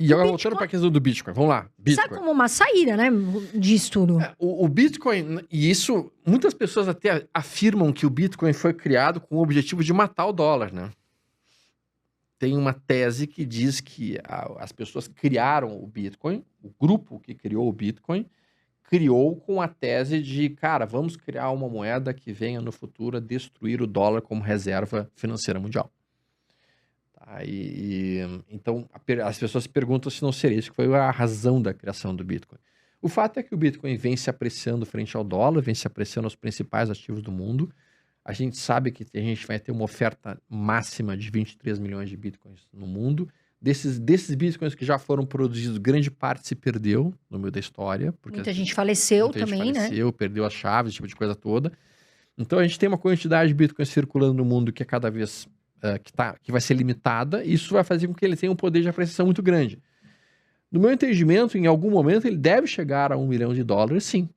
E O agora voltando Bitcoin para a questão do Bitcoin, vamos lá. sai Bitcoin. como uma saída, né, disso tudo. O Bitcoin, e isso, muitas pessoas até afirmam que o Bitcoin foi criado com o objetivo de matar o dólar, né? Tem uma tese que diz que as pessoas criaram o Bitcoin, o grupo que criou o Bitcoin, criou com a tese de, cara, vamos criar uma moeda que venha no futuro a destruir o dólar como reserva financeira mundial. Tá? Então, as pessoas se perguntam se não seria isso que foi a razão da criação do Bitcoin. O fato é que o Bitcoin vem se apreciando frente ao dólar, vem se apreciando aos principais ativos do mundo. A gente sabe que a gente vai ter uma oferta máxima de 23 milhões de Bitcoins no mundo. Desses Bitcoins que já foram produzidos, grande parte se perdeu no meio da história. Porque Muita gente faleceu muita gente também, né? faleceu, perdeu as chaves, esse tipo de coisa toda. Então a gente tem uma quantidade de Bitcoins circulando no mundo que é cada vez que vai ser limitada, e isso vai fazer com que ele tenha um poder de apreciação muito grande. No meu entendimento, em algum momento ele deve chegar a $1 milhão, sim.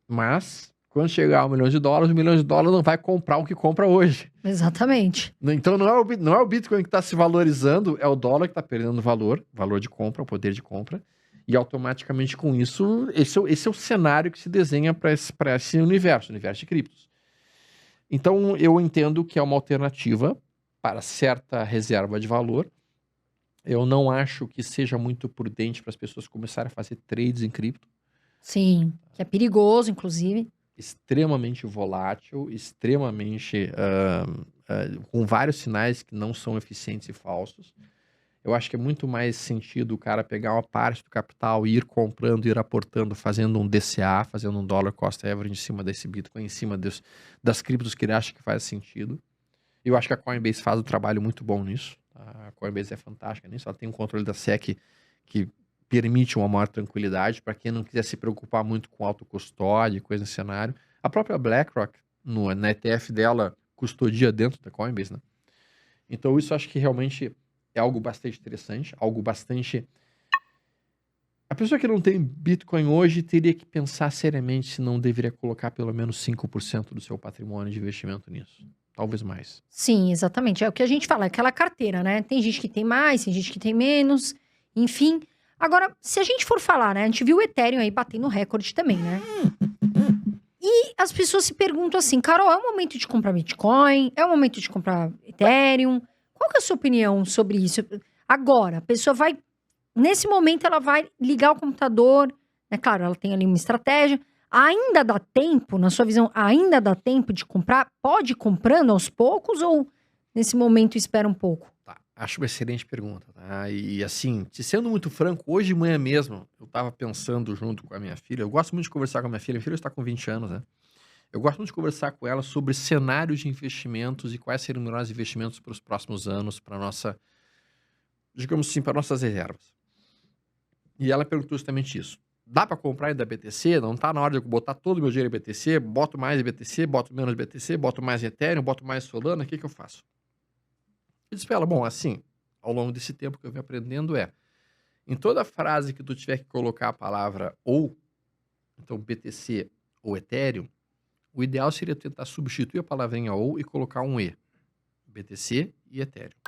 Mas, quando chegar a $1 milhão, $1 milhão não vai comprar o que compra hoje. Exatamente. Então não é o Bitcoin que está se valorizando, é o dólar que está perdendo valor de compra, o poder de compra. E automaticamente com isso, esse é o cenário que se desenha para esse universo de criptos. Então eu entendo que é uma alternativa para certa reserva de valor. Eu não acho que seja muito prudente para as pessoas começarem a fazer trades em cripto. Sim, que é perigoso, inclusive. Extremamente volátil, extremamente com vários sinais que não são eficientes e falsos. Eu acho que é muito mais sentido o cara pegar uma parte do capital e ir comprando, ir aportando, fazendo um DCA, fazendo um dollar cost average em cima desse Bitcoin, em cima das criptos que ele acha que faz sentido. Eu acho que a Coinbase faz um trabalho muito bom nisso. A Coinbase é fantástica nisso. Ela tem um controle da SEC que permite uma maior tranquilidade para quem não quiser se preocupar muito com autocustódia e coisa nesse cenário. A própria BlackRock, na ETF dela, custodia dentro da Coinbase, né? Então isso eu acho que realmente é algo bastante interessante, algo bastante... A pessoa que não tem Bitcoin hoje teria que pensar seriamente se não deveria colocar pelo menos 5% do seu patrimônio de investimento nisso. Talvez mais. Sim, exatamente. É o que a gente fala, é aquela carteira, né? Tem gente que tem mais, tem gente que tem menos, enfim. Agora, se a gente for falar, né? A gente viu o Ethereum aí batendo recorde também, né? E as pessoas se perguntam assim, Carol, é o momento de comprar Bitcoin? É o momento de comprar Ethereum? Qual que é a sua opinião sobre isso? Agora, a pessoa vai... Nesse momento, ela vai ligar o computador, né? Claro, ela tem ali uma estratégia. Ainda dá tempo, na sua visão, ainda dá tempo de comprar? Pode ir comprando aos poucos ou nesse momento espera um pouco? Tá, acho uma excelente pergunta, tá? E assim, te sendo muito franco, hoje de manhã mesmo, eu tava pensando junto com a minha filha, eu gosto muito de conversar com a minha filha está com 20 anos, né? Eu gosto muito de conversar com ela sobre cenários de investimentos e quais seriam os melhores investimentos para os próximos anos, para nossa, digamos assim, para nossas reservas. E ela perguntou justamente isso. Dá para comprar ainda BTC? Não tá na hora de eu botar todo o meu dinheiro em BTC? Boto mais em BTC, boto menos em BTC, boto mais em Ethereum, boto mais Solana, o que eu faço? Eu disse pra ela, bom, assim, ao longo desse tempo que eu venho aprendendo em toda frase que tu tiver que colocar a palavra ou, então BTC ou Ethereum, o ideal seria tentar substituir a palavrinha ou e colocar um E. BTC e Ethereum.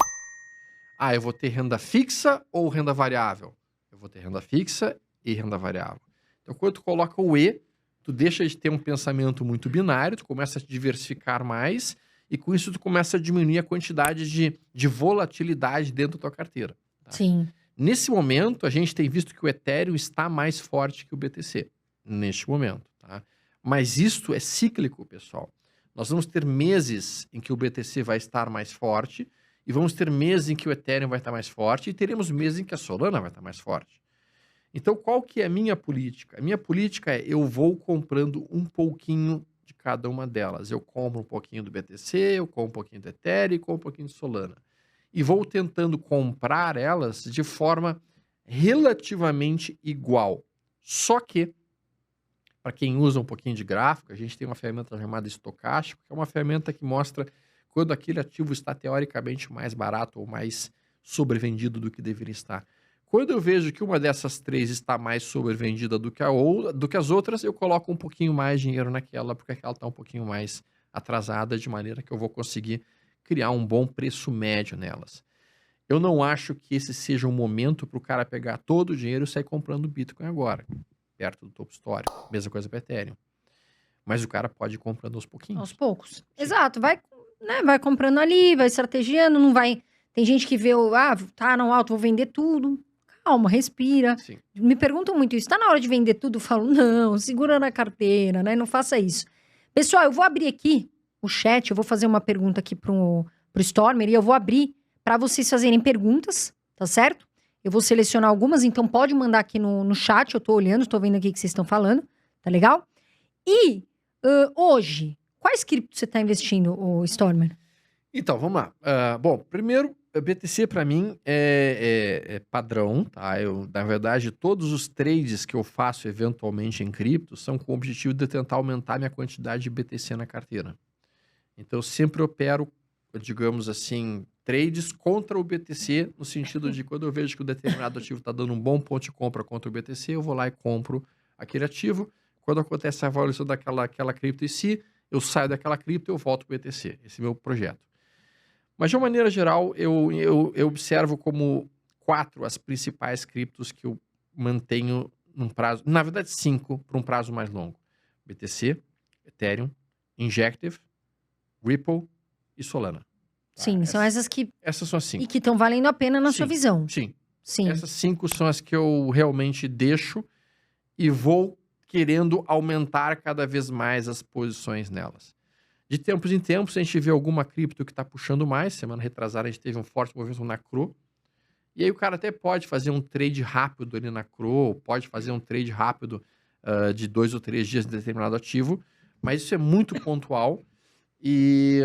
Ah, eu vou ter renda fixa ou renda variável? Eu vou ter renda fixa e renda variável. Então, quando tu coloca o E, tu deixa de ter um pensamento muito binário, tu começa a te diversificar mais e com isso tu começa a diminuir a quantidade de volatilidade dentro da tua carteira. Tá? Sim. Nesse momento, a gente tem visto que o Ethereum está mais forte que o BTC. Neste momento. Tá? Mas isto é cíclico, pessoal. Nós vamos ter meses em que o BTC vai estar mais forte e vamos ter meses em que o Ethereum vai estar mais forte e teremos meses em que a Solana vai estar mais forte. Então, qual que é a minha política? A minha política é eu vou comprando um pouquinho de cada uma delas. Eu compro um pouquinho do BTC, eu compro um pouquinho do Ethereum e compro um pouquinho de Solana. E vou tentando comprar elas de forma relativamente igual. Só que, para quem usa um pouquinho de gráfico, a gente tem uma ferramenta chamada estocástico, que é uma ferramenta que mostra quando aquele ativo está teoricamente mais barato ou mais sobrevendido do que deveria estar. Quando eu vejo que uma dessas três está mais sobrevendida do que as outras, eu coloco um pouquinho mais de dinheiro naquela, porque aquela está um pouquinho mais atrasada, de maneira que eu vou conseguir criar um bom preço médio nelas. Eu não acho que esse seja um momento para o cara pegar todo o dinheiro e sair comprando Bitcoin agora, perto do topo histórico. Mesma coisa para Ethereum. Mas o cara pode ir comprando aos pouquinhos. Aos poucos. Sim. Exato. Vai comprando ali, vai estrategiando, não vai... Tem gente que vê, tá no alto, vou vender tudo. Calma, respira. Sim. Me perguntam muito isso. Tá na hora de vender tudo? Eu falo, não, segura na carteira, né? Não faça isso. Pessoal, eu vou abrir aqui o chat, eu vou fazer uma pergunta aqui pro Stormer e eu vou abrir para vocês fazerem perguntas, tá certo? Eu vou selecionar algumas, então pode mandar aqui no chat, eu tô olhando, tô vendo aqui o que vocês estão falando, tá legal? E hoje, quais criptos você tá investindo, Stormer? Então, vamos lá. Bom, primeiro, BTC para mim é padrão, tá? Na verdade, todos os trades que eu faço eventualmente em cripto são com o objetivo de tentar aumentar minha quantidade de BTC na carteira. Então, eu sempre opero, digamos assim, trades contra o BTC, no sentido de quando eu vejo que o determinado ativo está dando um bom ponto de compra contra o BTC, eu vou lá e compro aquele ativo. Quando acontece a evolução daquela cripto em si, eu saio daquela cripto e eu volto para o BTC. Esse é o meu projeto. Mas, de uma maneira geral, eu observo como 4 as principais criptos que eu mantenho num prazo... Na verdade, 5 para um prazo mais longo. BTC, Ethereum, Injective, Ripple e Solana. Sim, são essas que... Essas são as 5. E que estão valendo a pena na sua visão. Sim. Sim. Essas 5 são as que eu realmente deixo e vou querendo aumentar cada vez mais as posições nelas. De tempos em tempos, a gente vê alguma cripto que está puxando mais. Semana retrasada, a gente teve um forte movimento na CRO. E aí o cara até pode fazer um trade rápido ali na CRO, pode fazer um trade rápido de 2 ou 3 dias de determinado ativo, mas isso é muito pontual. E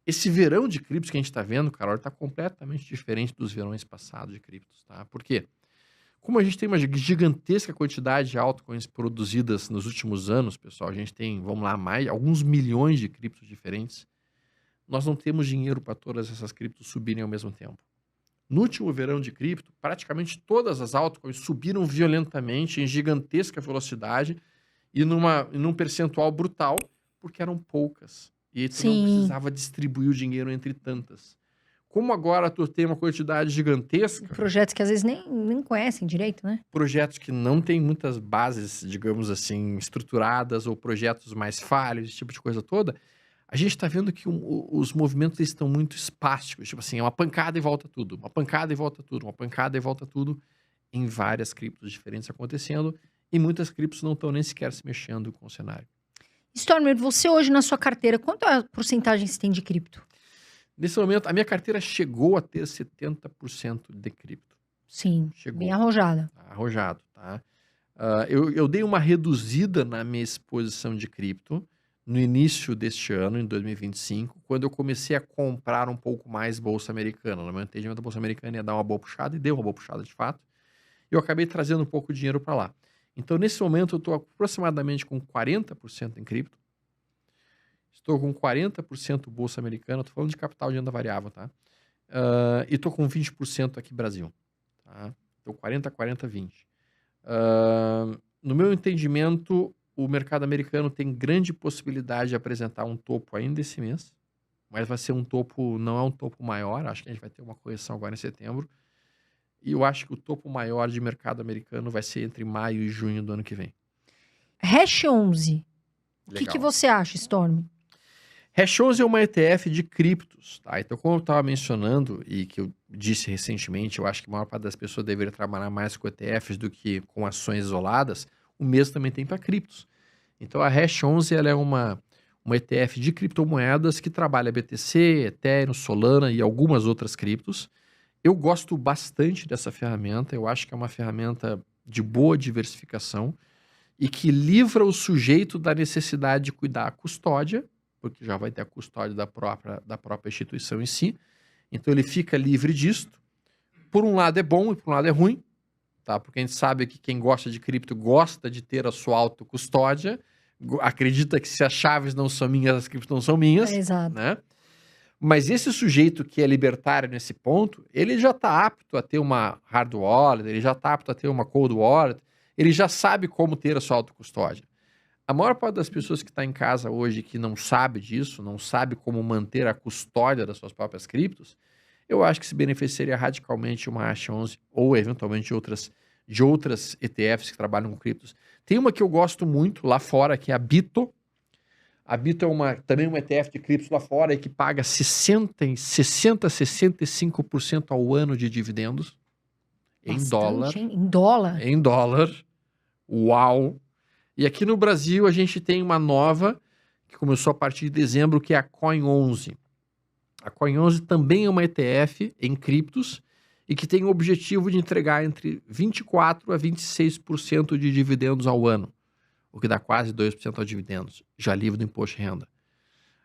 esse verão de criptos que a gente está vendo, Carol, está completamente diferente dos verões passados de criptos, tá? Por quê? Como a gente tem uma gigantesca quantidade de altcoins produzidas nos últimos anos, pessoal, a gente tem, vamos lá, alguns milhões de criptos diferentes, nós não temos dinheiro para todas essas criptos subirem ao mesmo tempo. No último verão de cripto, praticamente todas as altcoins subiram violentamente, em gigantesca velocidade e num percentual brutal, porque eram poucas. E tu não precisava distribuir o dinheiro entre tantas. Como agora tu tem uma quantidade gigantesca... Projetos que às vezes nem conhecem direito, né? Projetos que não têm muitas bases, digamos assim, estruturadas, ou projetos mais falhos, esse tipo de coisa toda, a gente está vendo que os movimentos estão muito espásticos. Tipo assim, é uma pancada e volta tudo, uma pancada e volta tudo, uma pancada e volta tudo, em várias criptos diferentes acontecendo, e muitas criptos não estão nem sequer se mexendo com o cenário. Stormer, você hoje na sua carteira, quanto é a porcentagem você tem de cripto? Nesse momento, a minha carteira chegou a ter 70% de cripto. Sim, chegou. Bem arrojada. Arrojado, tá? Eu dei uma reduzida na minha exposição de cripto no início deste ano, em 2025, quando eu comecei a comprar um pouco mais bolsa americana. No meu entendimento, a bolsa americana ia dar uma boa puxada, e deu uma boa puxada de fato. E eu acabei trazendo um pouco de dinheiro para lá. Então, nesse momento, eu estou aproximadamente com 40% em cripto. Estou com 40% bolsa americana, estou falando de capital de renda variável, tá? E estou com 20% aqui Brasil. Tá? Então, 40, 40, 20. No meu entendimento, o mercado americano tem grande possibilidade de apresentar um topo ainda esse mês, mas vai ser um topo, não é um topo maior, acho que a gente vai ter uma correção agora em setembro, e eu acho que o topo maior de mercado americano vai ser entre maio e junho do ano que vem. Hash 11. O que você acha, Storm? Hash 11 é uma ETF de criptos, tá? Então, como eu estava mencionando e que eu disse recentemente, eu acho que a maior parte das pessoas deveria trabalhar mais com ETFs do que com ações isoladas, o mesmo também tem para criptos. Então, a Hash 11 ela é uma ETF de criptomoedas que trabalha BTC, Ethereum, Solana e algumas outras criptos. Eu gosto bastante dessa ferramenta, eu acho que é uma ferramenta de boa diversificação e que livra o sujeito da necessidade de cuidar a custódia, porque já vai ter a custódia da própria instituição em si. Então, ele fica livre disso. Por um lado é bom e por um lado é ruim, tá? Porque a gente sabe que quem gosta de cripto gosta de ter a sua autocustódia, acredita que se as chaves não são minhas, as criptos não são minhas. Exato. Né? Mas esse sujeito que é libertário nesse ponto, ele já está apto a ter uma hard wallet, ele já está apto a ter uma cold wallet, ele já sabe como ter a sua autocustódia. A maior parte das pessoas que está em casa hoje que não sabe disso, não sabe como manter a custódia das suas próprias criptos, eu acho que se beneficiaria radicalmente uma ASH11 ou eventualmente de outras ETFs que trabalham com criptos. Tem uma que eu gosto muito lá fora, que é a Bito. A Bito é também um ETF de criptos lá fora e que paga 65% ao ano de dividendos em dólar. Hein? Em dólar? Em dólar. Uau! E aqui no Brasil a gente tem uma nova que começou a partir de dezembro, que é a Coin11. A Coin11 também é uma ETF em criptos e que tem o objetivo de entregar entre 24% a 26% de dividendos ao ano, o que dá quase 2% a dividendos, já livre do imposto de renda.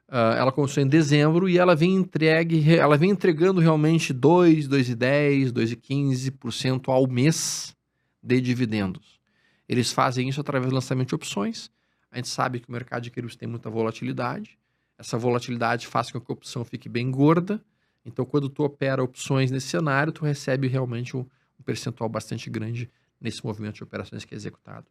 Ela começou em dezembro e ela vem entregando realmente 2,10%, 2,15% ao mês de dividendos. Eles fazem isso através do lançamento de opções. A gente sabe que o mercado de criptos tem muita volatilidade. Essa volatilidade faz com que a opção fique bem gorda. Então, quando tu opera opções nesse cenário, tu recebe realmente um percentual bastante grande nesse movimento de operações que é executado.